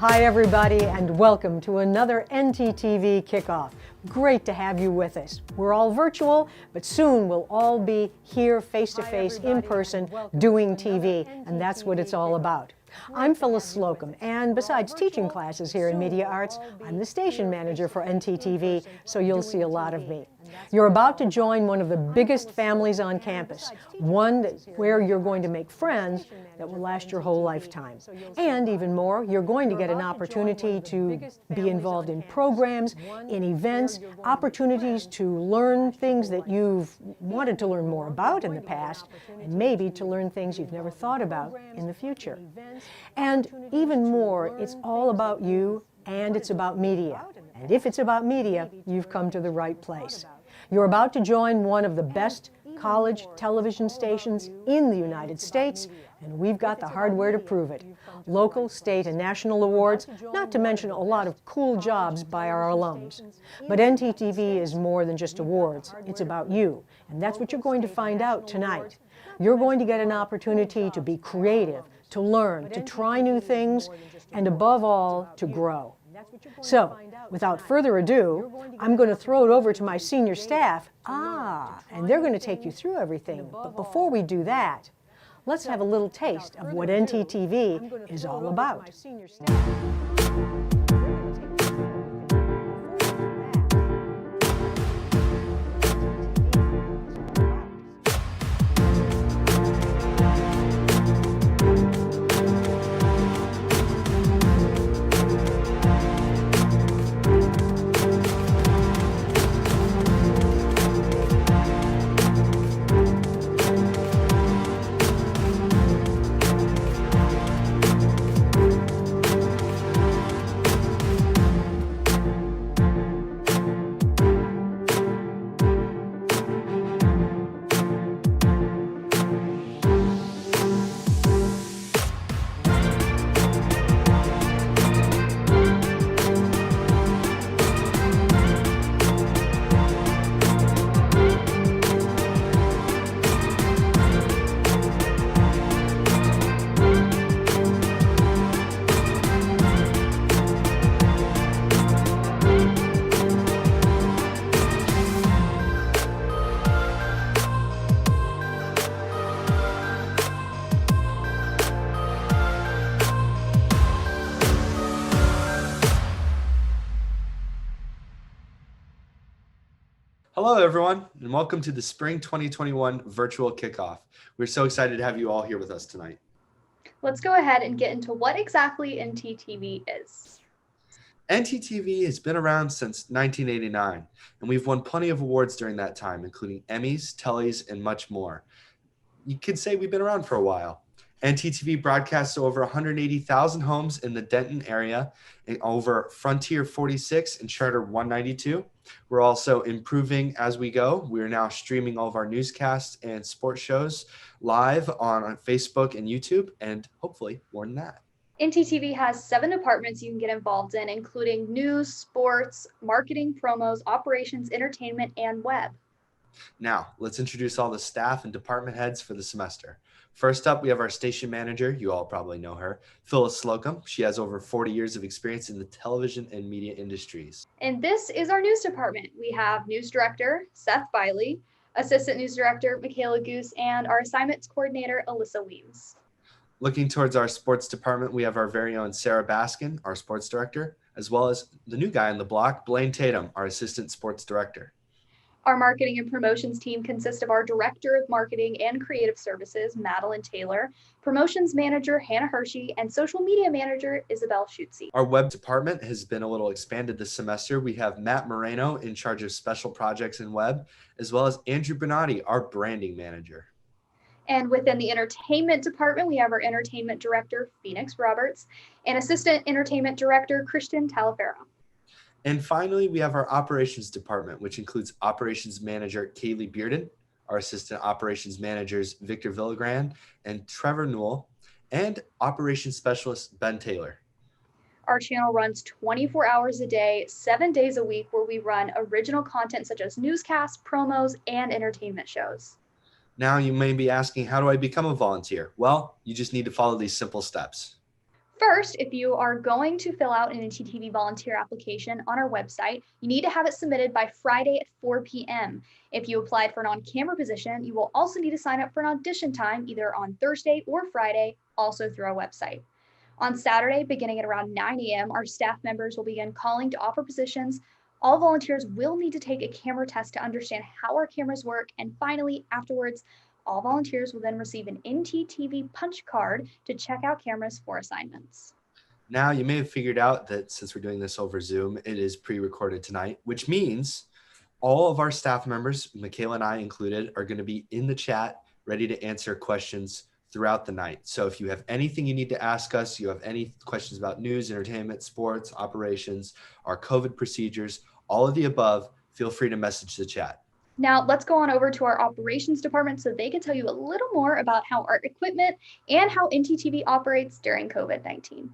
Hi everybody, and welcome to another NTTV Kickoff. Great to have you with us. We're all virtual, but soon we'll all be here face-to-face in person doing TV, and that's what it's all about. I'm Phyllis Slocum, and besides teaching classes here in Media Arts, I'm the station manager for NTTV, so you'll see a lot of me. You're about to join one of the biggest families on campus, one where you're going to make friends that will last your whole lifetime. And even more, you're going to get an opportunity to be involved in programs, in events, opportunities to learn things that you've wanted to learn more about in the past, and maybe to learn things you've never thought about in the future. And even more, it's all about you, and it's about media. And if it's about media, you've come to the right place. You're about to join one of the best college television stations in the United States, and we've got the hardware to prove it. Local, state, and national awards, not to mention a lot of cool jobs by our alums. But NTTV is more than just awards. It's about you, and that's what you're going to find out tonight. You're going to get an opportunity to be creative, to learn, to try new things, and above all, to grow. So, without further ado, I'm going to throw it over to my senior staff. And they're going to take you through everything. But before we do that, let's have a little taste of what NTTV is all about. Hello, everyone, and welcome to the Spring 2021 Virtual Kickoff. We're so excited to have you all here with us tonight. Let's go ahead and get into what exactly NTTV is. NTTV has been around since 1989, and we've won plenty of awards during that time, including Emmys, Tellys, and much more. You could say we've been around for a while. NTTV broadcasts to over 180,000 homes in the Denton area and over Frontier 46 and Charter 192. We're also improving as we go. We are now streaming all of our newscasts and sports shows live on Facebook and YouTube, and hopefully more than that. NTTV has 7 departments you can get involved in, including news, sports, marketing, promos, operations, entertainment, and web. Now, let's introduce all the staff and department heads for the semester. First up, we have our station manager. You all probably know her, Phyllis Slocum. She has over 40 years of experience in the television and media industries. And this is our news department. We have news director, Seth Biley, assistant news director, Michaela Goose, and our assignments coordinator, Alyssa Weems. Looking towards our sports department, we have our very own Sarah Baskin, our sports director, as well as the new guy on the block, Blaine Tatum, our assistant sports director. Our marketing and promotions team consists of our Director of Marketing and Creative Services, Madeline Taylor, Promotions Manager, Hannah Hershey, and Social Media Manager, Isabel Schutze. Our web department has been a little expanded this semester. We have Matt Moreno in charge of special projects and web, as well as Andrew Bonatti, our branding manager. And within the entertainment department, we have our Entertainment Director, Phoenix Roberts, and Assistant Entertainment Director, Christian Talafera. And finally, we have our operations department, which includes operations manager Kaylee Bearden, our assistant operations managers Victor Villagrand and Trevor Newell, and operations specialist Ben Taylor. Our channel runs 24 hours a day, 7 days a week, where we run original content such as newscasts, promos, and entertainment shows. Now you may be asking, how do I become a volunteer? Well, you just need to follow these simple steps. First, if you are going to fill out an NTTV volunteer application on our website, you need to have it submitted by Friday at 4 p.m. If you applied for an on-camera position, you will also need to sign up for an audition time either on Thursday or Friday, also through our website. On Saturday, beginning at around 9 a.m., our staff members will begin calling to offer positions. All volunteers will need to take a camera test to understand how our cameras work. And finally, afterwards, all volunteers will then receive an NTTV punch card to check out cameras for assignments. Now, you may have figured out that since we're doing this over Zoom, it is pre-recorded tonight, which means all of our staff members, Michaela and I included, are going to be in the chat ready to answer questions throughout the night. So if you have anything you need to ask us, you have any questions about news, entertainment, sports, operations, our COVID procedures, all of the above, feel free to message the chat. Now let's go on over to our operations department so they can tell you a little more about how our equipment and how NTTV operates during COVID-19.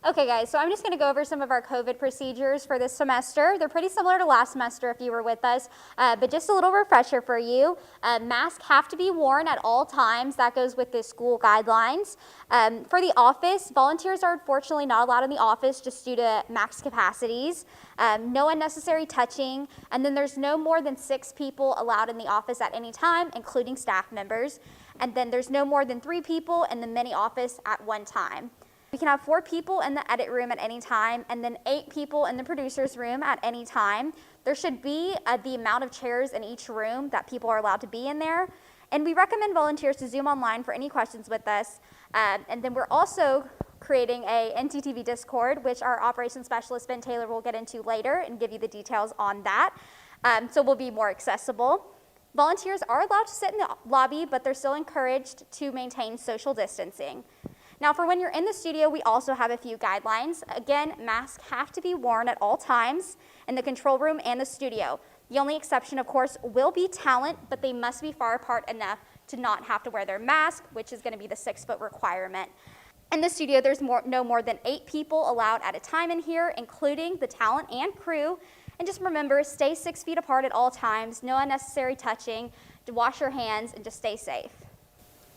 Okay guys, so I'm just going to go over some of our COVID procedures for this semester. They're pretty similar to last semester if you were with us, but just a little refresher for you. Masks have to be worn at all times. That goes with the school guidelines. For the office, volunteers are unfortunately not allowed in the office just due to max capacities. No unnecessary touching, and then there's no more than 6 people allowed in the office at any time, including staff members. And then there's no more than 3 people in the mini office at one time. We can have 4 people in the edit room at any time, and then 8 people in the producer's room at any time. There should be the amount of chairs in each room that people are allowed to be in there. And we recommend volunteers to Zoom online for any questions with us. And then we're also creating a NTTV Discord, which our operations specialist, Ben Taylor, will get into later and give you the details on that. So we'll be more accessible. Volunteers are allowed to sit in the lobby, but they're still encouraged to maintain social distancing. Now, for when you're in the studio, we also have a few guidelines. Again, masks have to be worn at all times in the control room and the studio. The only exception, of course, will be talent, but they must be far apart enough to not have to wear their mask, which is going to be the 6-foot requirement. In the studio, there's no more than 8 people allowed at a time in here, including the talent and crew. And just remember, stay 6 feet apart at all times, no unnecessary touching, to wash your hands, and just stay safe.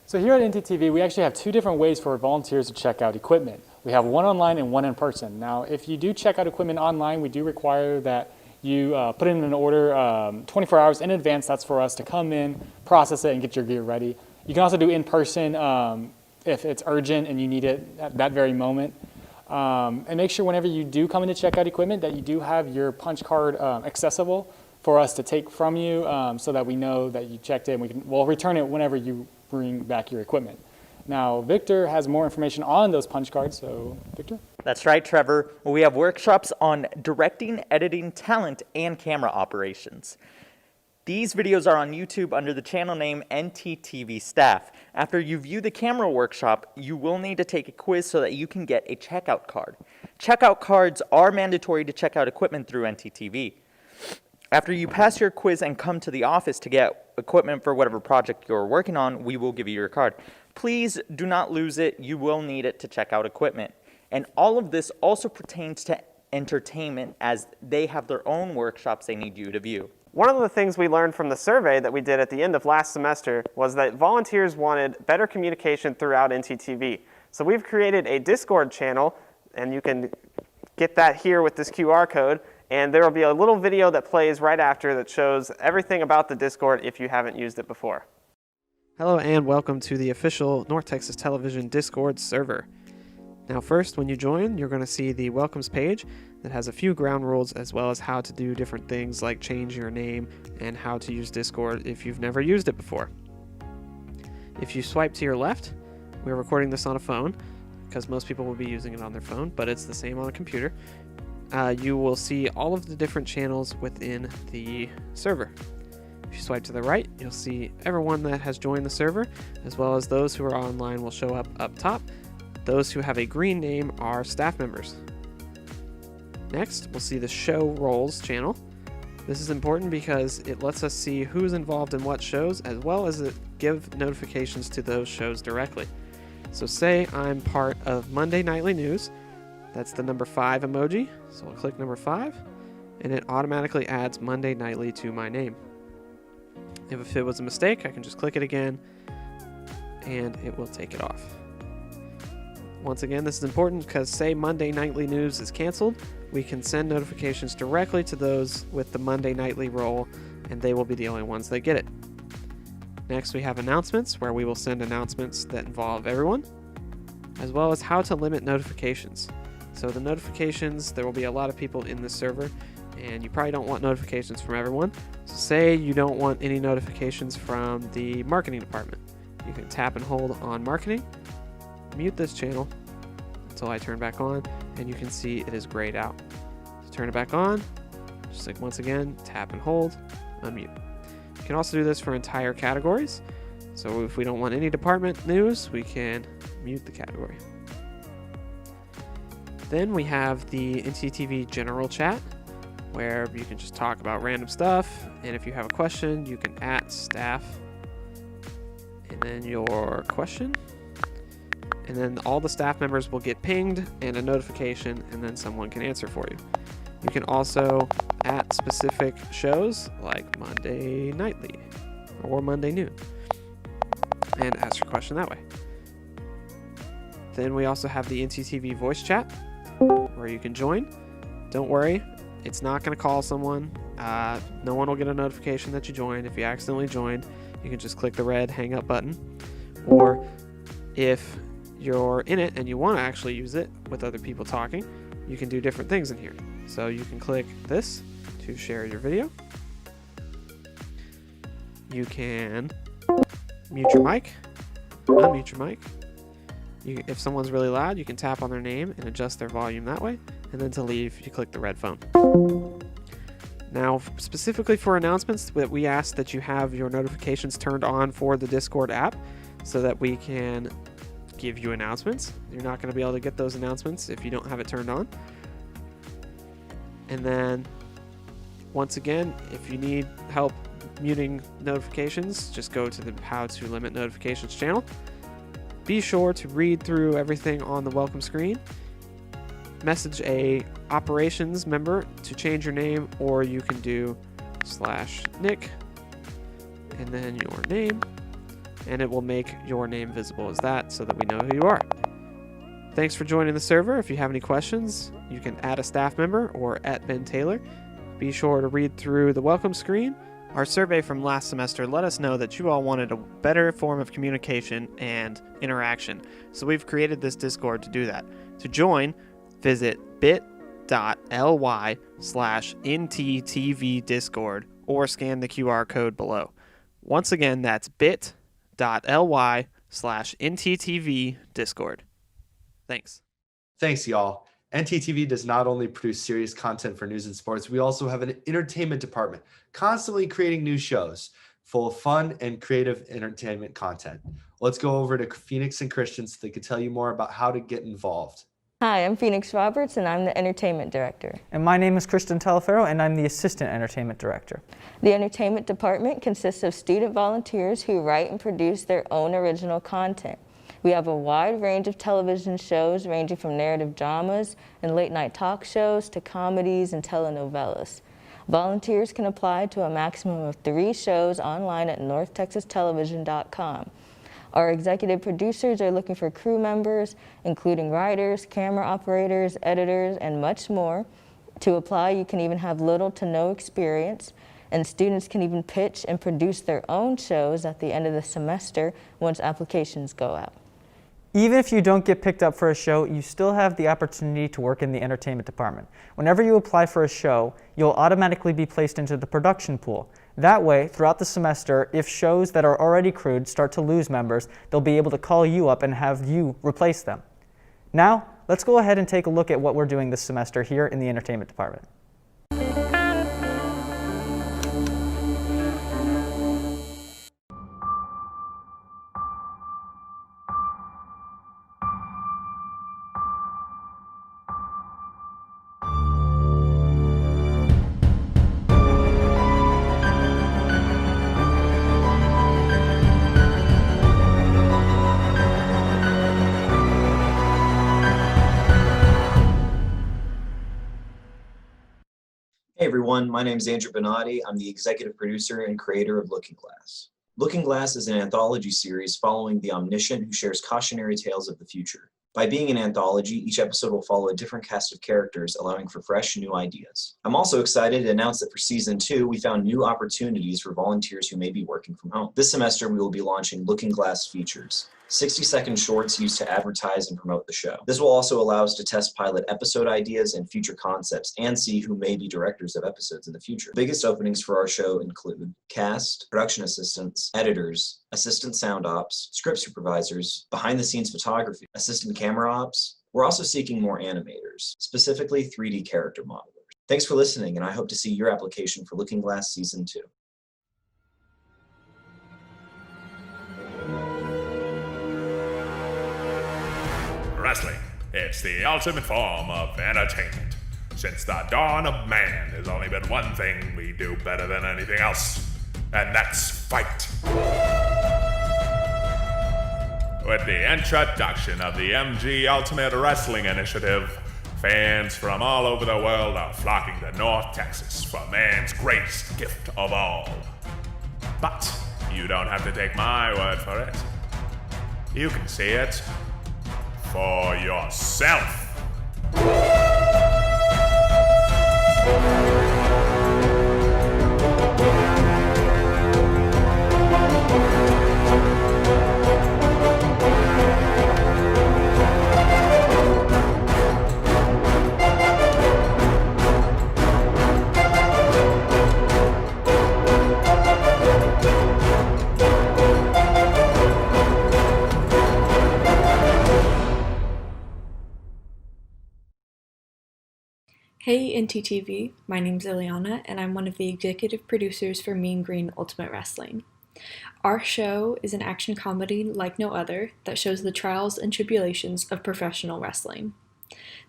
So here at NTTV, we actually have 2 different ways for volunteers to check out equipment. We have one online and one in person. Now, if you do check out equipment online, we do require that you put in an order 24 hours in advance. That's for us to come in, process it, and get your gear ready. You can also do in person if it's urgent and you need it at that very moment. And make sure whenever you do come in to check out equipment that you do have your punch card accessible for us to take from you so that we know that you checked it, and we'll return it whenever you bring back your equipment. Now, Victor has more information on those punch cards, so Victor? That's right, Trevor. We have workshops on directing, editing, talent, and camera operations. These videos are on YouTube under the channel name NTTV Staff. After you view the camera workshop, you will need to take a quiz so that you can get a checkout card. Checkout cards are mandatory to check out equipment through NTTV. After you pass your quiz and come to the office to get equipment for whatever project you're working on, we will give you your card. Please do not lose it. You will need it to check out equipment. And all of this also pertains to entertainment, as they have their own workshops they need you to view. One of the things we learned from the survey that we did at the end of last semester was that volunteers wanted better communication throughout NTTV. So we've created a Discord channel, and you can get that here with this QR code. And there will be a little video that plays right after that shows everything about the Discord if you haven't used it before. Hello and welcome to the official North Texas Television Discord server. Now first, when you join, you're going to see the welcomes page that has a few ground rules as well as how to do different things like change your name and how to use Discord if you've never used it before. If you swipe to your left, we're recording this on a phone because most people will be using it on their phone, but it's the same on a computer. You will see all of the different channels within the server. If you swipe to the right, you'll see everyone that has joined the server, as well as those who are online will show up top. Those who have a green name are staff members. Next, we'll see the show roles channel. This is important because it lets us see who's involved in what shows, as well as it give notifications to those shows directly. So say I'm part of Monday Nightly News. That's the number 5 emoji. So I'll click number 5, and it automatically adds Monday Nightly to my name. If it was a mistake, I can just click it again, and it will take it off. Once again, this is important because say Monday Nightly News is canceled, we can send notifications directly to those with the Monday Nightly role, and they will be the only ones that get it. Next, we have announcements, where we will send announcements that involve everyone, as well as how to limit notifications. So the notifications, there will be a lot of people in this server, and you probably don't want notifications from everyone. So say you don't want any notifications from the marketing department. You can tap and hold on marketing, mute this channel until I turn back on, and you can see it is grayed out. To turn it back on, just like once again, tap and hold, unmute. You can also do this for entire categories. So if we don't want any department news, we can mute the category. Then we have the NTTV general chat, where you can just talk about random stuff, and if you have a question, you can @staff and then your question, and then all the staff members will get pinged and a notification, and then someone can answer for you. You can also @specific shows like Monday Nightly or Monday Noon and ask your question that way. Then we also have the NTTV voice chat where you can join. Don't worry, it's not going to call someone. No one will get a notification that you joined. If you accidentally joined, you can just click the red hang up button. Or if you're in it and you want to actually use it with other people talking, you can do different things in here. So you can click this to share your video. You can mute your mic, unmute your mic. If someone's really loud, you can tap on their name and adjust their volume that way. And then to leave, you click the red phone. Now, specifically for announcements, we ask that you have your notifications turned on for the Discord app so that we can give you announcements. You're not going to be able to get those announcements if you don't have it turned on. And then, once again, if you need help muting notifications, just go to the How to Limit Notifications channel. Be sure to read through everything on the welcome screen. Message a operations member to change your name, or you can do /Nick and then your name, and it will make your name visible as that so that we know who you are. Thanks for joining the server. If you have any questions, you can add a staff member or @Ben Taylor. Be sure to read through the welcome screen. Our survey from last semester let us know that you all wanted a better form of communication and interaction, so we've created this Discord to do that. To join, visit bit.ly/NTTV Discord or scan the QR code below. Once again, that's bit.ly/NTTV Discord. Thanks. Thanks, y'all. NTTV does not only produce serious content for news and sports, we also have an entertainment department, constantly creating new shows full of fun and creative entertainment content. Let's go over to Phoenix and Christian so they can tell you more about how to get involved. Hi, I'm Phoenix Roberts, and I'm the Entertainment Director. And my name is Kristen Talaferro, and I'm the Assistant Entertainment Director. The Entertainment Department consists of student volunteers who write and produce their own original content. We have a wide range of television shows ranging from narrative dramas and late-night talk shows to comedies and telenovelas. Volunteers can apply to a maximum of 3 shows online at northtexastelevision.com. Our executive producers are looking for crew members, including writers, camera operators, editors, and much more. To apply, you can even have little to no experience, and students can even pitch and produce their own shows at the end of the semester once applications go out. Even if you don't get picked up for a show, you still have the opportunity to work in the entertainment department. Whenever you apply for a show, you'll automatically be placed into the production pool. That way, throughout the semester, if shows that are already crewed start to lose members, they'll be able to call you up and have you replace them. Now, let's go ahead and take a look at what we're doing this semester here in the entertainment department. Hey everyone, my name is Andrew Benatti. I'm the executive producer and creator of Looking Glass. Looking Glass is an anthology series following the omniscient who shares cautionary tales of the future. By being an anthology, each episode will follow a different cast of characters, allowing for fresh, new ideas. I'm also excited to announce that for Season 2, we found new opportunities for volunteers who may be working from home. This semester, we will be launching Looking Glass Features, 60-second shorts used to advertise and promote the show. This will also allow us to test pilot episode ideas and future concepts and see who may be directors of episodes in the future. The biggest openings for our show include cast, production assistants, editors, assistant sound ops, script supervisors, behind-the-scenes photography, assistant camera ops. We're also seeking more animators, specifically 3D character modelers. Thanks for listening, and I hope to see your application for Looking Glass Season 2. Wrestling. It's the ultimate form of entertainment. Since the dawn of man, there's only been one thing we do better than anything else, and that's fight. With the introduction of the MG Ultimate Wrestling Initiative, fans from all over the world are flocking to North Texas for man's greatest gift of all. But you don't have to take my word for it. You can see it for yourself. Hey NTTV, my name's Ileana and I'm one of the executive producers for Mean Green Ultimate Wrestling. Our show is an action comedy like no other that shows the trials and tribulations of professional wrestling.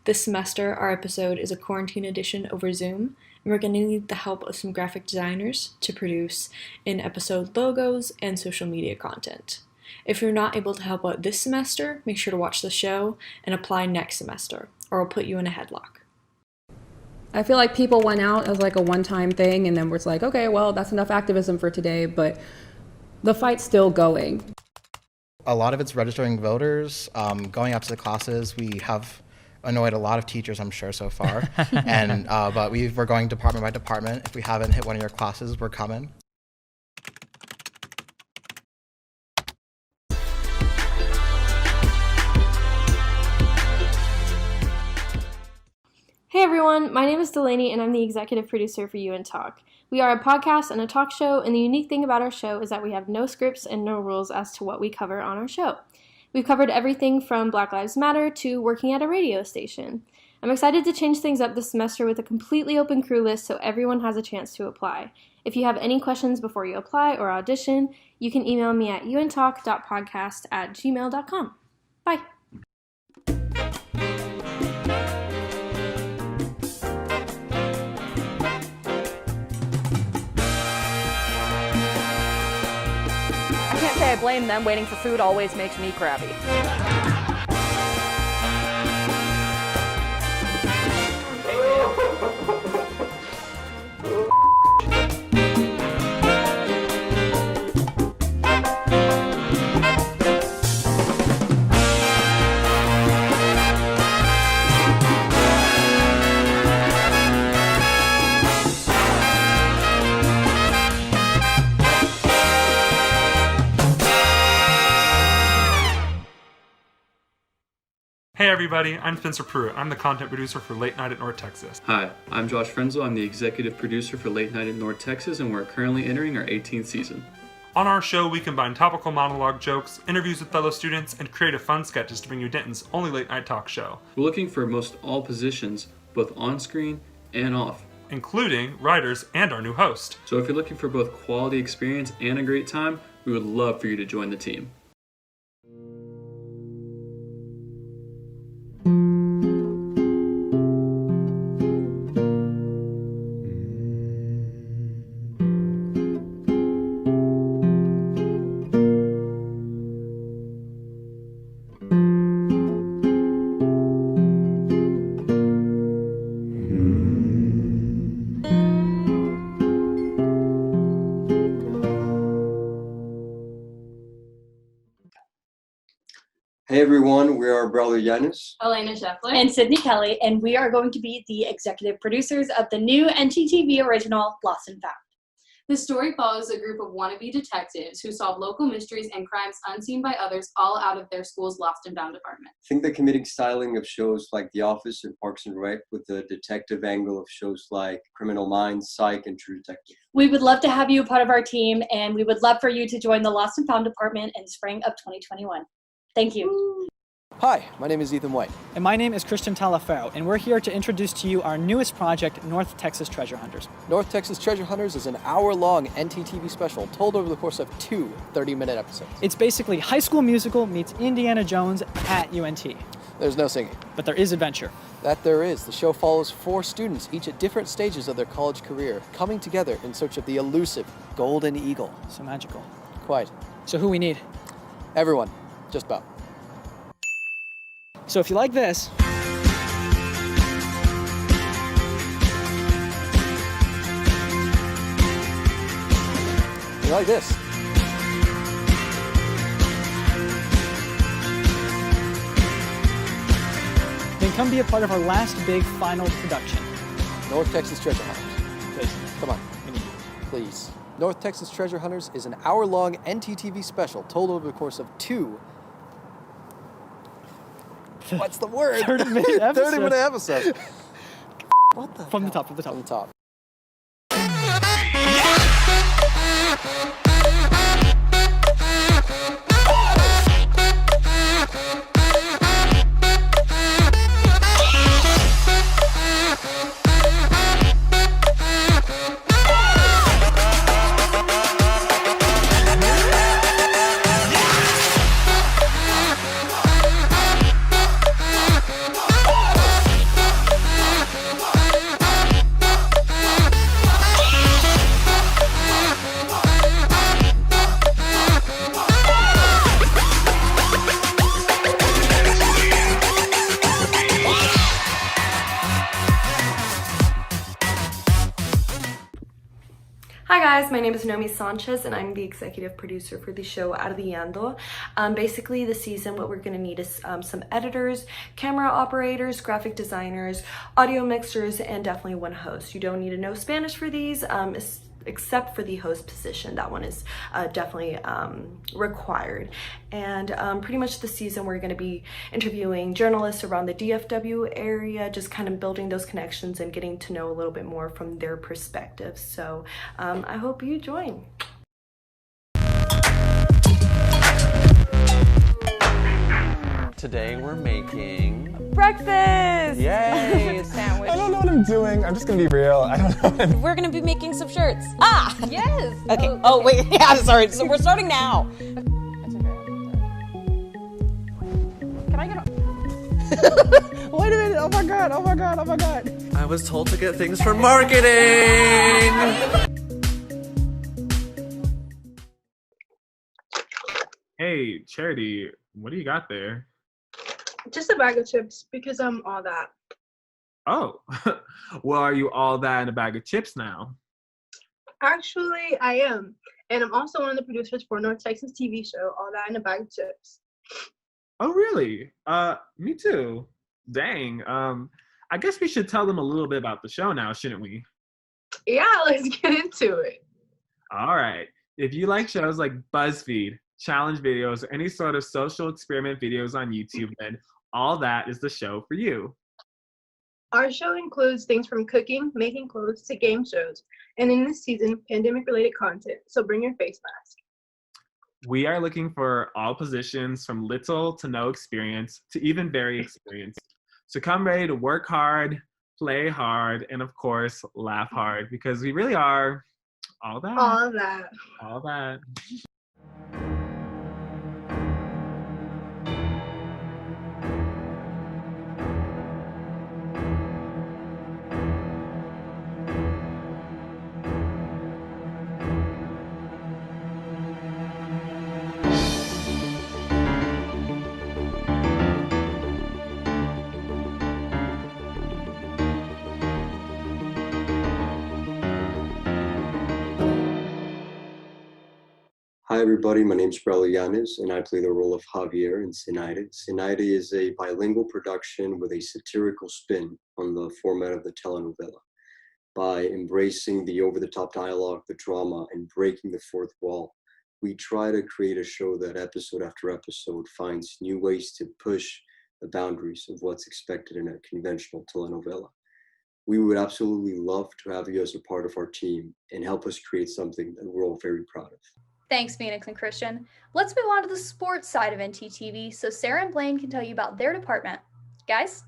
This semester, our episode is a quarantine edition over Zoom, and we're going to need the help of some graphic designers to produce in-episode logos and social media content. If you're not able to help out this semester, make sure to watch the show and apply next semester, or I'll put you in a headlock. I feel like people went out as like a one-time thing and then we're like, okay, well, that's enough activism for today, but the fight's still going. A lot of it's registering voters, going out to the classes. We have annoyed a lot of teachers, I'm sure, so far. But we're going department by department. If we haven't hit one of your classes, we're coming. Hey everyone, my name is Delaney and I'm the executive producer for UN Talk. We are a podcast and a talk show, and the unique thing about our show is that we have no scripts and no rules as to what we cover on our show. We've covered everything from Black Lives Matter to working at a radio station. I'm excited to change things up this semester with a completely open crew list so everyone has a chance to apply. If you have any questions before you apply or audition, you can email me at untalk.podcast@gmail.com. Bye. I can't say I blame them. Waiting for food always makes me crabby. Hey everybody, I'm Spencer Pruitt. I'm the content producer for Late Night at North Texas. Hi, I'm Josh Frenzel. I'm the executive producer for Late Night at North Texas, and we're currently entering our 18th season. On our show, we combine topical monologue jokes, interviews with fellow students, and creative fun sketches to bring you Denton's only late night talk show. We're looking for most all positions, both on screen and off, including writers and our new host. So if you're looking for both quality experience and a great time, we would love for you to join the team. Hey everyone, we are Brother Yanis. Elena Scheffler. And Sydney Kelly, and we are going to be the executive producers of the new NTTV original Lost and Found. The story follows a group of wannabe detectives who solve local mysteries and crimes unseen by others, all out of their school's Lost and Found department. I think the comedic styling of shows like The Office and Parks and Rec with the detective angle of shows like Criminal Minds, Psych, and True Detective. We would love to have you a part of our team, and we would love for you to join the Lost and Found department in spring of 2021. Thank you. Hi, my name is Ethan White. And my name is Christian Talafero, and we're here to introduce to you our newest project, North Texas Treasure Hunters. North Texas Treasure Hunters is an hour-long NTTV special told over the course of 2 30-minute episodes. It's basically High School Musical meets Indiana Jones at UNT. There's no singing. But there is adventure. That there is. The show follows 4 students, each at different stages of their college career, coming together in search of the elusive Golden Eagle. So magical. Quite. So who we need? Everyone. Just about. So if you like this, you like this, then come be a part of our last big final production. North Texas Treasure Hunters. Please, come on. Please. North Texas Treasure Hunters is an hour-long NTTV special told over the course of 2 What's the word? 30-minute episode. 30-minute episode. What the? From the top. From the top. Hi guys, my name is Nomi Sanchez and I'm the executive producer for the show Ardiando. Basically this season what we're going to need is some editors, camera operators, graphic designers, audio mixers, and definitely one host. You don't need to know Spanish for these, except for the host position. That one is definitely required. And pretty much this season we're going to be interviewing journalists around the DFW area, just kind of building those connections and getting to know a little bit more from their perspective. So I hope you join. Today we're making breakfast! Yay! Sandwich. I don't know what I'm doing. I'm just gonna be real. I don't know. We're gonna be making some shirts. Ah! Yes! Okay. Oh, wait. Yeah, I'm sorry. So we're starting now. Can I get Wait a minute. Oh my god. Oh my god. Oh my god. I was told to get things for marketing! Hey, Charity, what do you got there? Just a bag of chips because I'm all that. Oh, well, are you all that in a bag of chips now? Actually, I am. And I'm also one of the producers for North Texas TV show, All That in a Bag of Chips. Oh, really? Me too. Dang. I guess we should tell them a little bit about the show now, shouldn't we? Yeah, let's get into it. All right. If you like shows like BuzzFeed, challenge videos, or any sort of social experiment videos on YouTube, then All That is the show for you. Our show includes things from cooking, making clothes, to game shows, and in this season, pandemic-related content, so bring your face mask. We are looking for all positions from little to no experience to even very experienced. So come ready to work hard, play hard, and of course, laugh hard, because we really are all that. All that. All that. Hi everybody, my name is Brello Yanes and I play the role of Javier in Zenaide. Zenaide is a bilingual production with a satirical spin on the format of the telenovela. By embracing the over-the-top dialogue, the drama, and breaking the fourth wall, we try to create a show that episode after episode finds new ways to push the boundaries of what's expected in a conventional telenovela. We would absolutely love to have you as a part of our team and help us create something that we're all very proud of. Thanks, Phoenix and Christian. Let's move on to the sports side of NTTV so Sarah and Blaine can tell you about their department. Guys?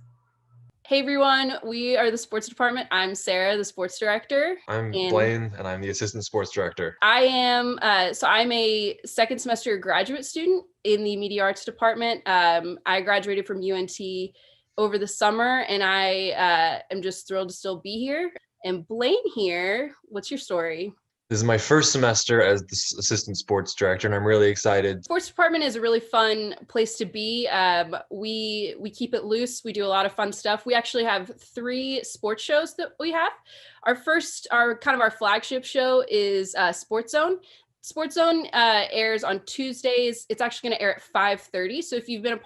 Hey everyone, we are the sports department. I'm Sarah, the sports director. I'm Blaine, and I'm the assistant sports director. I am, I'm a second semester graduate student in the media arts department. I graduated from UNT over the summer, and I am just thrilled to still be here. And Blaine here, what's your story? This is my first semester as the assistant sports director, and I'm really excited. Sports department is a really fun place to be. We keep it loose. We do a lot of fun stuff. We actually have 3 sports shows that we have. Our flagship show is Sports Zone. Sports Zone airs on Tuesdays. It's actually going to air at 5:30. So if you've been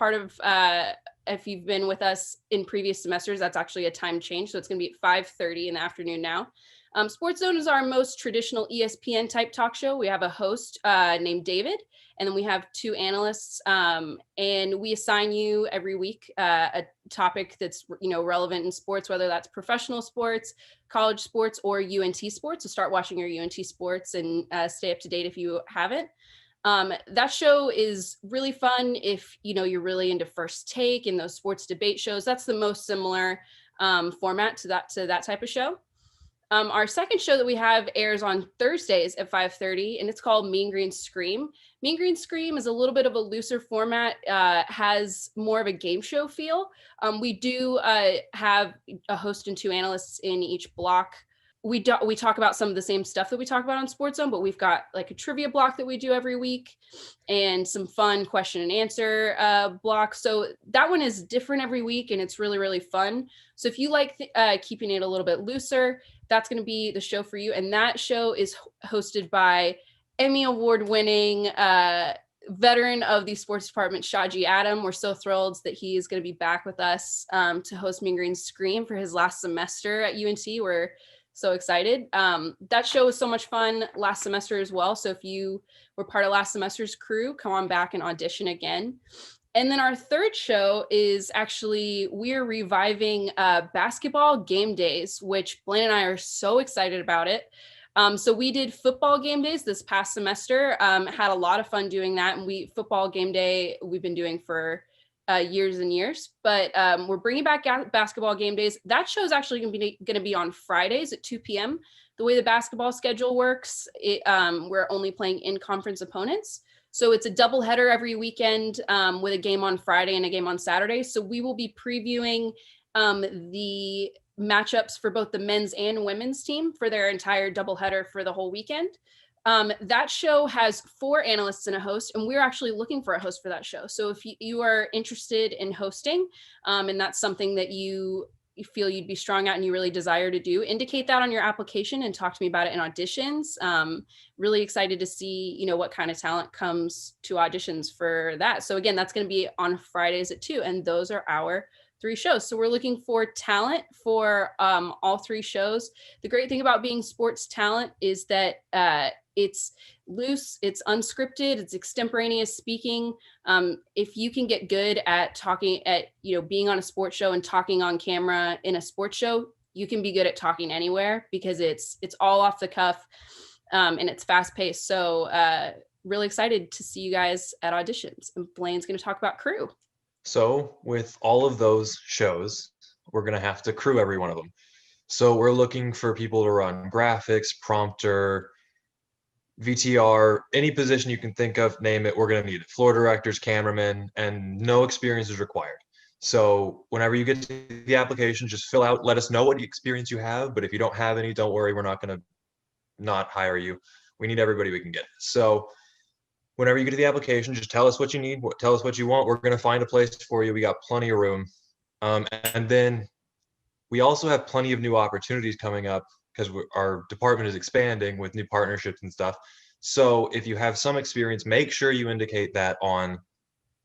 if you've been with us in previous semesters, that's actually a time change. So it's going to be at 5:30 in the afternoon now. Sports Zone is our most traditional ESPN type talk show. We have a host named David, and then we have 2 analysts, and we assign you every week a topic that's relevant in sports, whether that's professional sports, college sports, or UNT sports. So start watching your UNT sports and stay up to date if you haven't. That show is really fun if you're really into First Take and those sports debate shows. That's the most similar format to that type of show. Our second show that we have airs on Thursdays at 5:30, and it's called Mean Green Scream. Mean Green Scream is a little bit of a looser format, has more of a game show feel. We do have a host and 2 analysts in each block. We talk about some of the same stuff that we talk about on Sports Zone, but we've got like a trivia block that we do every week and some fun question and answer blocks. So that one is different every week, and it's really, really fun. So if you like keeping it a little bit looser, that's going to be the show for you. And that show is hosted by Emmy Award-winning veteran of the sports department, Shaji Adam. We're so thrilled that he is going to be back with us to host Mean Green Scream for his last semester at UNT. We're so excited. That show was so much fun last semester as well. So if you were part of last semester's crew, come on back and audition again. And then our third show is actually, we're reviving basketball game days, which Blaine and I are so excited about it. So we did football game days this past semester, had a lot of fun doing that. And football game day, we've been doing for years and years, but we're bringing back basketball game days. That show is actually going to be on Fridays at 2 p.m. The way the basketball schedule works, we're only playing in-conference opponents. So it's a doubleheader every weekend with a game on Friday and a game on Saturday. So we will be previewing the matchups for both the men's and women's team for their entire doubleheader for the whole weekend. That show has 4 analysts and a host, and we're actually looking for a host for that show. So if you are interested in hosting, and that's something that you feel you'd be strong at and you really desire to do, indicate that on your application and talk to me about it in auditions. Really excited to see, what kind of talent comes to auditions for that. So again, that's going to be on Fridays at 2, and those are our 3 shows. So we're looking for talent for all 3 shows. The great thing about being sports talent is that it's loose, it's unscripted, it's extemporaneous speaking. If you can get good at talking at, being on a sports show and talking on camera in a sports show, you can be good at talking anywhere because it's all off the cuff and it's fast paced. So really excited to see you guys at auditions. And Blaine's going to talk about crew. So with all of those shows, we're going to have to crew every one of them. So we're looking for people to run graphics, prompter, VTR, any position you can think of, name it, we're going to need it. Floor directors, cameramen, and no experience is required. So whenever you get to the application, just fill out, let us know what experience you have. But if you don't have any, don't worry, we're not going to not hire you. We need everybody we can get. So whenever you get to the application, just tell us what you need, tell us what you want. We're going to find a place for you. We got plenty of room. And then we also have plenty of new opportunities coming up because our department is expanding with new partnerships and stuff. So if you have some experience, make sure you indicate that on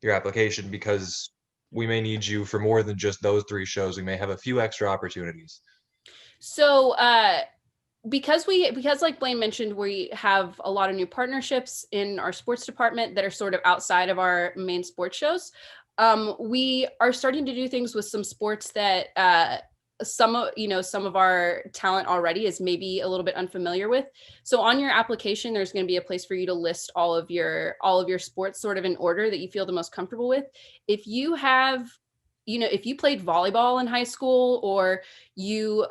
your application, because we may need you for more than just those 3 shows. We may have a few extra opportunities. So because like Blaine mentioned, we have a lot of new partnerships in our sports department that are sort of outside of our main sports shows. We are starting to do things with some sports that some of our talent already is maybe a little bit unfamiliar with. So on your application, there's going to be a place for you to list all of your sports sort of in order that you feel the most comfortable with. If you have, if you played volleyball in high school, or you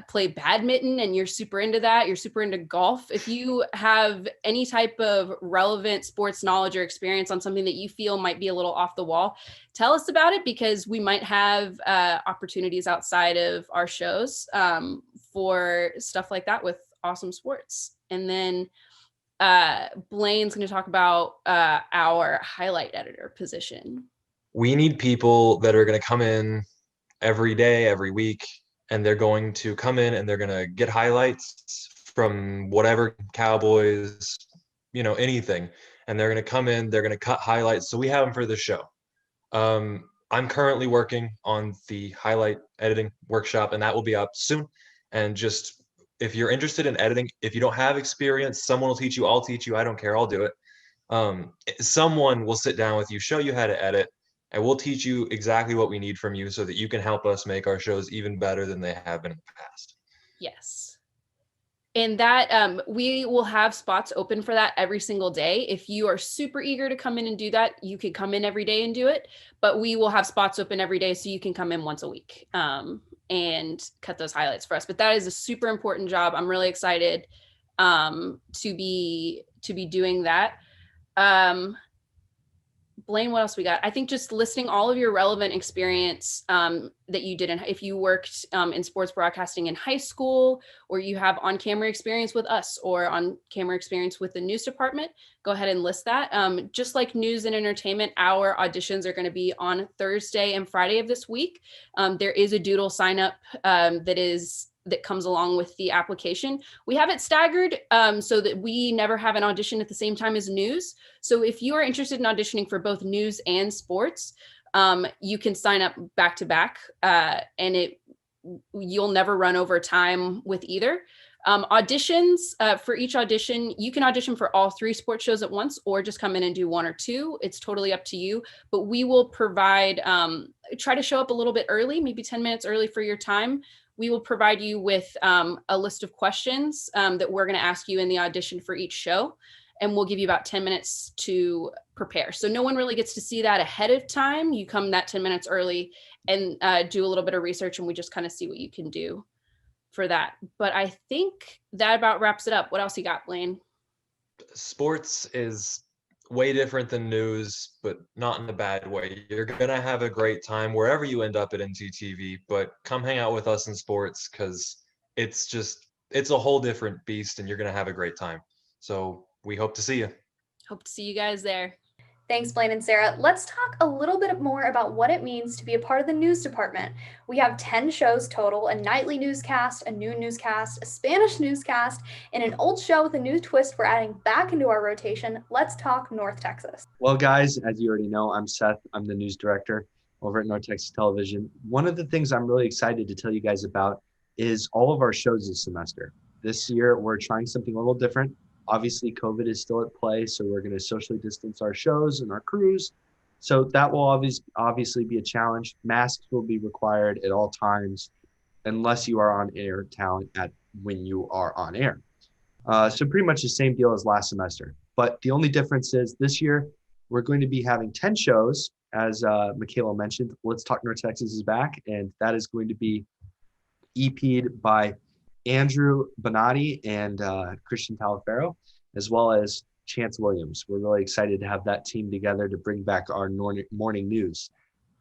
play badminton and you're super into that, you're super into golf, if you have any type of relevant sports knowledge or experience on something that you feel might be a little off the wall, tell us about it, because we might have opportunities outside of our shows for stuff like that with awesome sports. And then Blaine's going to talk about our highlight editor position. We need people that are going to come in every day, every week, and they're going to come in and they're going to get highlights from whatever, Cowboys, anything. And they're going to come in, they're going to cut highlights. So we have them for the show. I'm currently working on the highlight editing workshop, and that will be up soon. And just, if you're interested in editing, if you don't have experience, someone will teach you, I'll teach you, I don't care, I'll do it. Someone will sit down with you, show you how to edit, and we'll teach you exactly what we need from you so that you can help us make our shows even better than they have been in the past. Yes. And that we will have spots open for that every single day. If you are super eager to come in and do that, you could come in every day and do it. But we will have spots open every day, so you can come in once a week and cut those highlights for us. But that is a super important job. I'm really excited to be doing that. Blaine, what else we got? I think just listing all of your relevant experience that you did. If you worked in sports broadcasting in high school, or you have on-camera experience with us or on-camera experience with the news department, go ahead and list that. Just like news and entertainment, our auditions are going to be on Thursday and Friday of this week. There is a doodle sign up that comes along with the application. We have it staggered so that we never have an audition at the same time as news. So if you are interested in auditioning for both news and sports, you can sign up back to back, and you'll never run over time with either. Auditions, for each audition, you can audition for all 3 sports shows at once, or just come in and do 1 or 2. It's totally up to you, but we will provide, try to show up a little bit early, maybe 10 minutes early for your time. We will provide you with a list of questions that we're going to ask you in the audition for each show, and we'll give you about 10 minutes to prepare. So no one really gets to see that ahead of time. You come that 10 minutes early and do a little bit of research, and we just kind of see what you can do for that. But I think that about wraps it up. What else you got, Blaine? Sports is way different than news, but not in a bad way. You're gonna have a great time wherever you end up at NTTV, but come hang out with us in sports, because it's a whole different beast, and you're gonna have a great time. So we hope to see you. Hope to see you guys there. Thanks, Blaine and Sarah. Let's talk a little bit more about what it means to be a part of the news department. We have 10 shows total: a nightly newscast, a noon newscast, a Spanish newscast, and an old show with a new twist we're adding back into our rotation. Let's talk North Texas. Well, guys, as you already know, I'm Seth. I'm the news director over at North Texas Television. One of the things I'm really excited to tell you guys about is all of our shows this semester. This year, we're trying something a little different. Obviously, COVID is still at play, so we're going to socially distance our shows and our crews. So that will obviously be a challenge. Masks will be required at all times, unless you are on air talent when you are on air. So pretty much the same deal as last semester. But the only difference is this year, we're going to be having 10 shows. As Michaela mentioned, Let's Talk North Texas is back, and that is going to be EP'd by Andrew Bonatti and Christian Talafero, as well as Chance Williams. We're really excited to have that team together to bring back our morning news.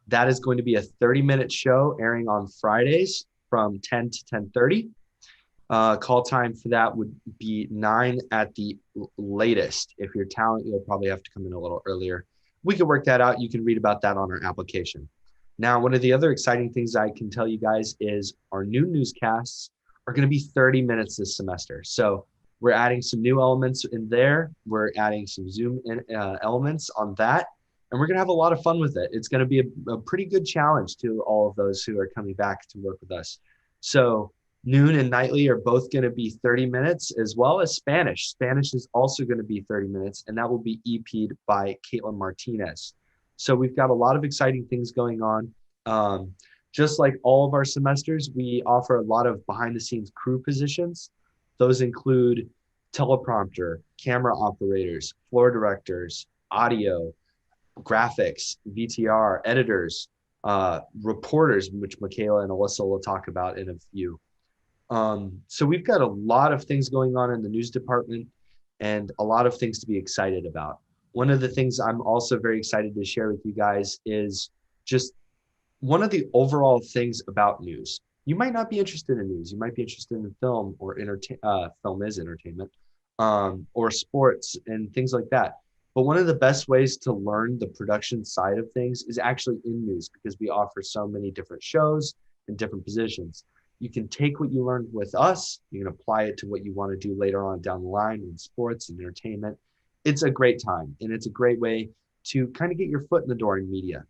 That is going to be a 30-minute show airing on Fridays from 10 to 10:30. Call time for that would be 9 at the latest. If you're talent, you'll probably have to come in a little earlier. We can work that out. You can read about that on our application. Now, one of the other exciting things I can tell you guys is our new newscasts are going to be 30 minutes this semester. So We're adding some new elements in there. We're adding some Zoom elements on that. And we're going to have a lot of fun with it. It's going to be a pretty good challenge to all of those who are coming back to work with us. So noon and nightly are both going to be 30 minutes, as well as Spanish. Spanish is also going to be 30 minutes, and that will be EP'd by Caitlin Martinez. So we've got a lot of exciting things going on. Just like all of our semesters, we offer a lot of behind-the-scenes crew positions. Those include teleprompter, camera operators, floor directors, audio, graphics, VTR, editors, reporters, which Michaela and Alyssa will talk about in a few. So we've got a lot of things going on in the news department and a lot of things to be excited about. One of the things I'm also very excited to share with you guys is just one of the overall things about news. You might not be interested in news. You might be interested in film or film is entertainment, or sports and things like that. But one of the best ways to learn the production side of things is actually in news, because we offer so many different shows and different positions. You can take what you learned with us, you can apply it to what you want to do later on down the line in sports and entertainment. It's a great time, and it's a great way to kind of get your foot in the door in media.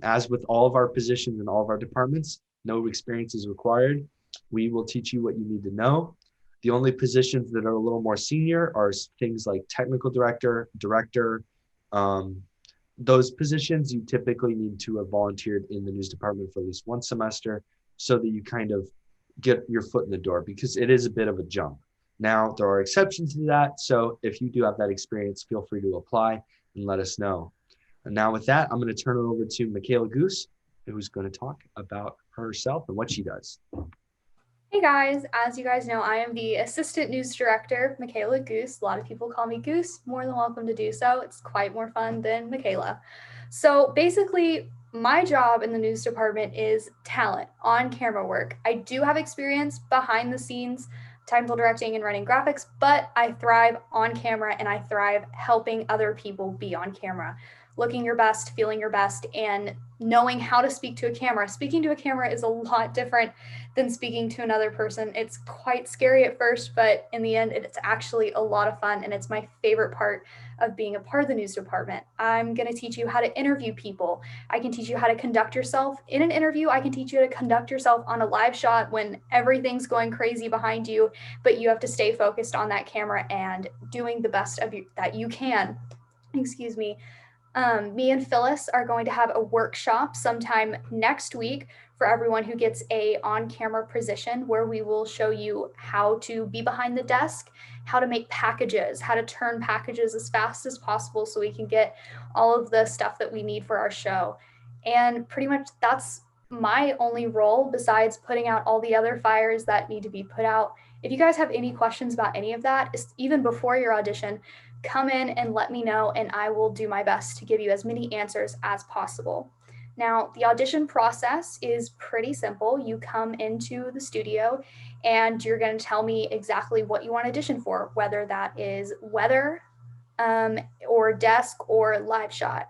As with all of our positions in all of our departments, no experience is required. We will teach you what you need to know. The only positions that are a little more senior are things like technical director, those positions you typically need to have volunteered in the news department for at least one semester, so that you kind of get your foot in the door, because it is a bit of a jump. Now, there are exceptions to that. So if you do have that experience, feel free to apply and let us know. And now with that, I'm going to turn it over to Michaela Goose, who's going to talk about herself and what she does. Hey guys, as you guys know, I am the Assistant News Director, Michaela Goose. A lot of people call me Goose, more than welcome to do so. It's quite more fun than Michaela. So basically, my job in the news department is talent, on-camera work. I do have experience behind the scenes, technical directing and running graphics, but I thrive on camera, and I thrive helping other people be on camera. Looking your best, feeling your best, and knowing how to speak to a camera. Speaking to a camera is a lot different than speaking to another person. It's quite scary at first, but in the end, it's actually a lot of fun, and it's my favorite part of being a part of the news department. I'm going to teach you how to interview people. I can teach you how to conduct yourself in an interview. I can teach you how to conduct yourself on a live shot when everything's going crazy behind you, but you have to stay focused on that camera and doing the best of you that you can. Excuse me. Me and Phyllis are going to have a workshop sometime next week for everyone who gets a on-camera position, where we will show you how to be behind the desk, how to make packages, how to turn packages as fast as possible so we can get all of the stuff that we need for our show. And pretty much that's my only role, besides putting out all the other fires that need to be put out. If you guys have any questions about any of that, even before your audition, come in and let me know, and I will do my best to give you as many answers as possible. Now, the audition process is pretty simple. You come into the studio and you're going to tell me exactly what you want to audition for, whether that is weather, or desk, or live shot.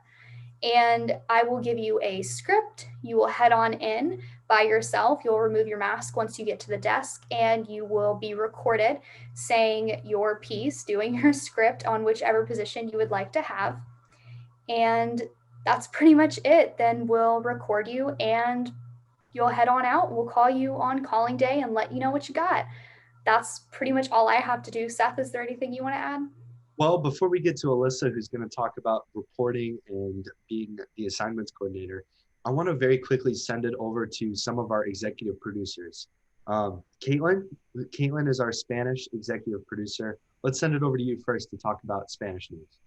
And I will give you a script. You will head on in by yourself. You'll remove your mask once you get to the desk, and you will be recorded saying your piece, doing your script on whichever position you would like to have. And that's pretty much it. Then we'll record you and you'll head on out. We'll call you on calling day and let you know what you got. That's pretty much all I have to do. Seth, is there anything you want to add? Well, before we get to Alyssa, who's going to talk about reporting and being the assignments coordinator, I want to very quickly send it over to some of our executive producers. Caitlin is our Spanish executive producer. Let's send it over to you first to talk about Spanish news.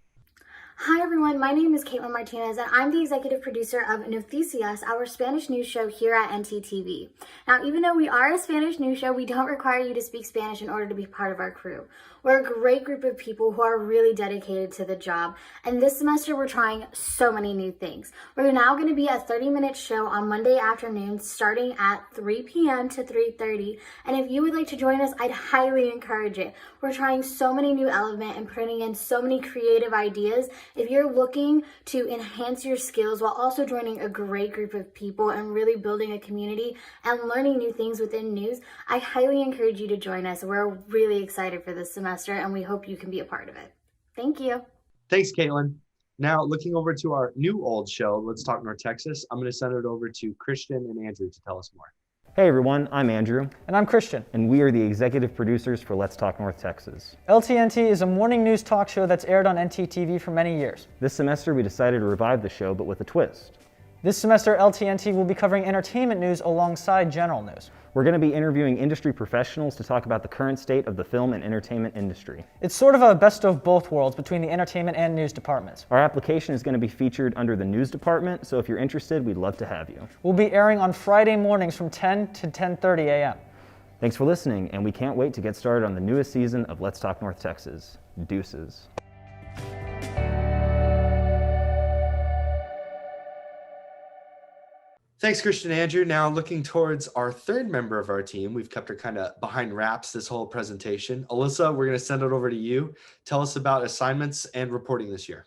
Hi everyone, my name is Caitlin Martinez, and I'm the executive producer of Noticias, our Spanish news show here at NTTV. Now, even though we are a Spanish news show, we don't require you to speak Spanish in order to be part of our crew. We're a great group of people who are really dedicated to the job, and this semester we're trying so many new things. We're now going to be a 30-minute show on Monday afternoons starting at 3 p.m. to 3:30, and if you would like to join us, I'd highly encourage it. We're trying so many new elements and putting in so many creative ideas if you're looking to enhance your skills while also joining a great group of people and really building a community and learning new things within news, I highly encourage you to join us. We're really excited for this semester and we hope you can be a part of it. Thank you. Thanks, Caitlin. Now, looking over to our new old show, Let's Talk North Texas, I'm going to send it over to Christian and Andrew to tell us more. Hey everyone, I'm Andrew. And I'm Christian. And we are the executive producers for Let's Talk North Texas. LTNT is a morning news talk show that's aired on NTTV for many years. This semester we decided to revive the show, but with a twist. This semester, LTNT will be covering entertainment news alongside general news. We're going to be interviewing industry professionals to talk about the current state of the film and entertainment industry. It's sort of a best of both worlds between the entertainment and news departments. Our application is going to be featured under the news department, so if you're interested, we'd love to have you. We'll be airing on Friday mornings from 10 to 10:30 a.m. Thanks for listening, and we can't wait to get started on the newest season of Let's Talk North Texas. Deuces. Thanks, Christian and Andrew. Now looking towards our third member of our team. We've kept her kind of behind wraps this whole presentation. Alyssa, we're going to send it over to you. Tell us about assignments and reporting this year.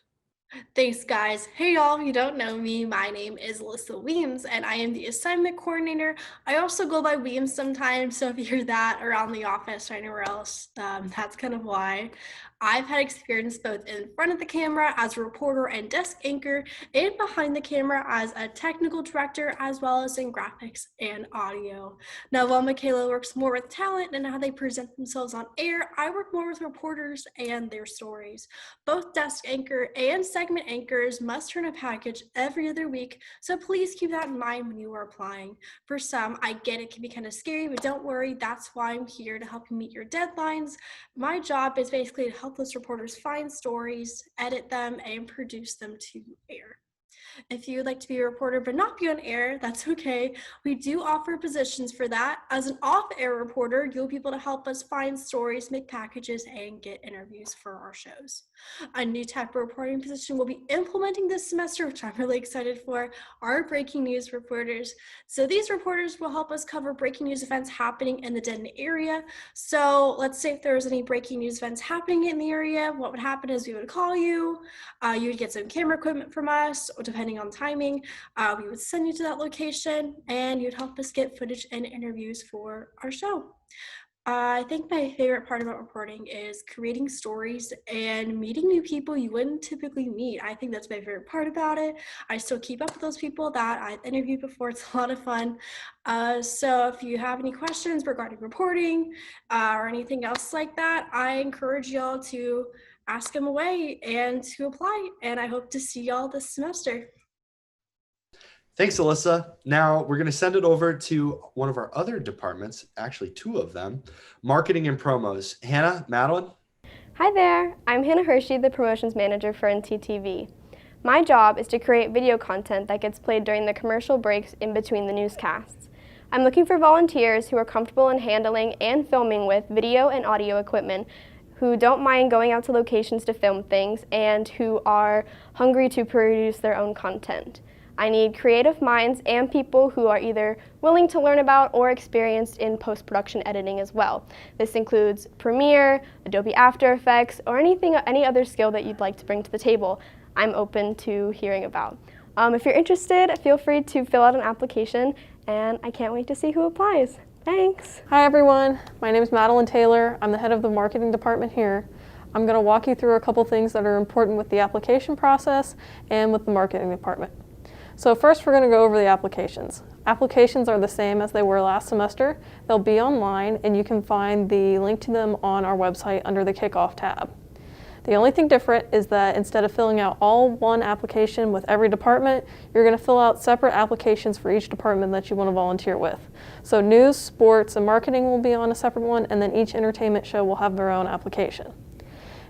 Thanks, guys. Hey, y'all, if you don't know me, my name is Alyssa Weems, and I am the assignment coordinator. I also go by Weems sometimes, so if you hear that around the office or anywhere else, that's kind of why. I've had experience both in front of the camera as a reporter and desk anchor, and behind the camera as a technical director, as well as in graphics and audio. Now, while Michaela works more with talent and how they present themselves on air, I work more with reporters and their stories. Both desk anchor and segment anchors must turn a package every other week, so please keep that in mind when you are applying. For some, I get it can be kind of scary, but don't worry, that's why I'm here to help you meet your deadlines. My job is basically to help those reporters find stories, edit them, and produce them to air. If you would like to be a reporter but not be on air, that's okay. We do offer positions for that. As an off-air reporter, you'll be able to help us find stories, make packages, and get interviews for our shows. A new type of reporting position we'll be implementing this semester, which I'm really excited for, are breaking news reporters. So these reporters will help us cover breaking news events happening in the Denton area. So let's say if there was any breaking news events happening in the area, what would happen is we would call you, you would get some camera equipment from us, or depending on timing, we would send you to that location and you'd help us get footage and interviews for our show. I think my favorite part about reporting is creating stories and meeting new people you wouldn't typically meet. I think that's my favorite part about it. I still keep up with those people that I've interviewed before. It's a lot of fun. So if you have any questions regarding reporting or anything else like that, I encourage y'all to ask them away and to apply. And I hope to see y'all this semester. Thanks, Alyssa. Now we're going to send it over to one of our other departments, actually two of them, marketing and promos. Hannah, Madeline? Hi there. I'm Hannah Hershey, the promotions manager for NTTV. My job is to create video content that gets played during the commercial breaks in between the newscasts. I'm looking for volunteers who are comfortable in handling and filming with video and audio equipment, who don't mind going out to locations to film things, and who are hungry to produce their own content. I need creative minds and people who are either willing to learn about or experienced in post-production editing as well. This includes Premiere, Adobe After Effects, or any other skill that you'd like to bring to the table. I'm open to hearing about. If you're interested, feel free to fill out an application, and I can't wait to see who applies. Thanks. Hi everyone, my name is Madeline Taylor. I'm the head of the marketing department here. I'm going to walk you through a couple things that are important with the application process and with the marketing department. So first we're going to go over the applications. Applications are the same as they were last semester. They'll be online and you can find the link to them on our website under the Kickoff tab. The only thing different is that instead of filling out all one application with every department, you're going to fill out separate applications for each department that you want to volunteer with. So news, sports, and marketing will be on a separate one, and then each entertainment show will have their own application.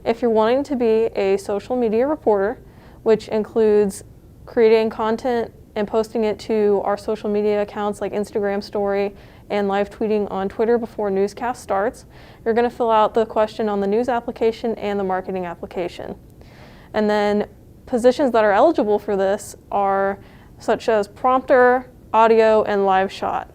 If you're wanting to be a social media reporter, which includes creating content and posting it to our social media accounts like Instagram story and live tweeting on Twitter before newscast starts, you're going to fill out the question on the news application and the marketing application. And then positions that are eligible for this are such as prompter, audio, and live shot.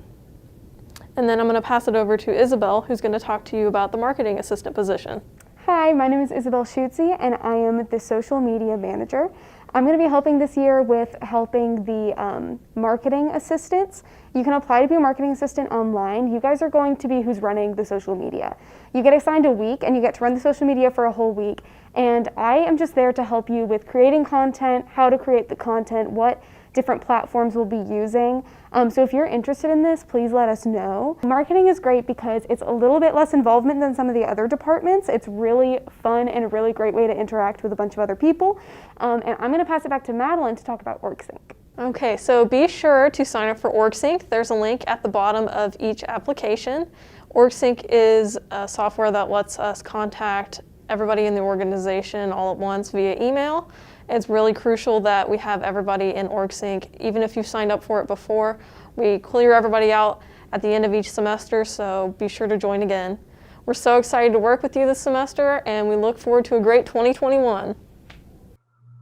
And then I'm going to pass it over to Isabel, who's going to talk to you about the marketing assistant position. Hi, my name is Isabel Schutze, and I am the social media manager. I'm going to be helping this year with helping the marketing assistants. You can apply to be a marketing assistant online. You guys are going to be who's running the social media. You get assigned a week and you get to run the social media for a whole week. And I am just there to help you with creating content, how to create the content, what different platforms we'll be using. So if you're interested in this, please let us know. Marketing is great because it's a little bit less involvement than some of the other departments. It's really fun and a really great way to interact with a bunch of other people. And I'm going to pass it back to Madeline to talk about OrgSync. Okay, so be sure to sign up for OrgSync. There's a link at the bottom of each application. OrgSync is a software that lets us contact everybody in the organization all at once via email. It's really crucial that we have everybody in OrgSync. Even if you've signed up for it before, we clear everybody out at the end of each semester, so be sure to join again. We're so excited to work with you this semester, and we look forward to a great 2021.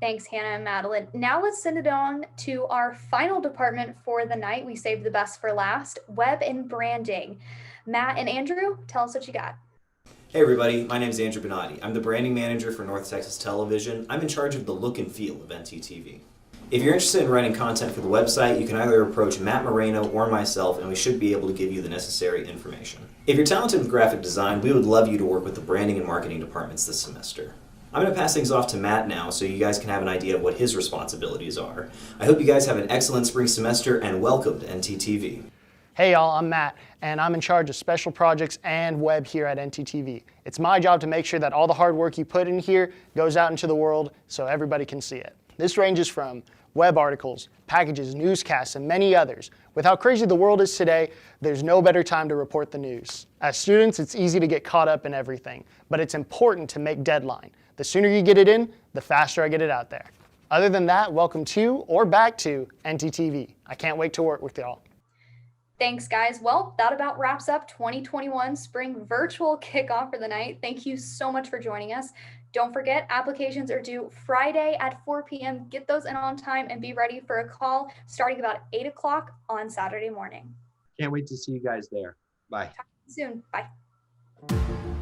Thanks, Hannah and Madeline. Now let's send it on to our final department for the night. We saved the best for last, web and branding. Matt and Andrew, tell us what you got. Hey everybody, my name is Andrew Benatti. I'm the branding manager for North Texas Television. I'm in charge of the look and feel of NTTV. If you're interested in writing content for the website, you can either approach Matt Moreno or myself, and we should be able to give you the necessary information. If you're talented with graphic design, we would love you to work with the branding and marketing departments this semester. I'm going to pass things off to Matt now so you guys can have an idea of what his responsibilities are. I hope you guys have an excellent spring semester and welcome to NTTV. Hey y'all, I'm Matt, and I'm in charge of special projects and web here at NTTV. It's my job to make sure that all the hard work you put in here goes out into the world so everybody can see it. This ranges from web articles, packages, newscasts, and many others. With how crazy the world is today, there's no better time to report the news. As students, it's easy to get caught up in everything, but it's important to make deadline. The sooner you get it in, the faster I get it out there. Other than that, welcome to or back to NTTV. I can't wait to work with y'all. Thanks, guys. Well, that about wraps up 2021 Spring Virtual Kickoff for the night. Thank you so much for joining us. Don't forget, applications are due Friday at 4 p.m. Get those in on time and be ready for a call starting about 8 o'clock on Saturday morning. Can't wait to see you guys there. Bye. Talk to you soon. Bye.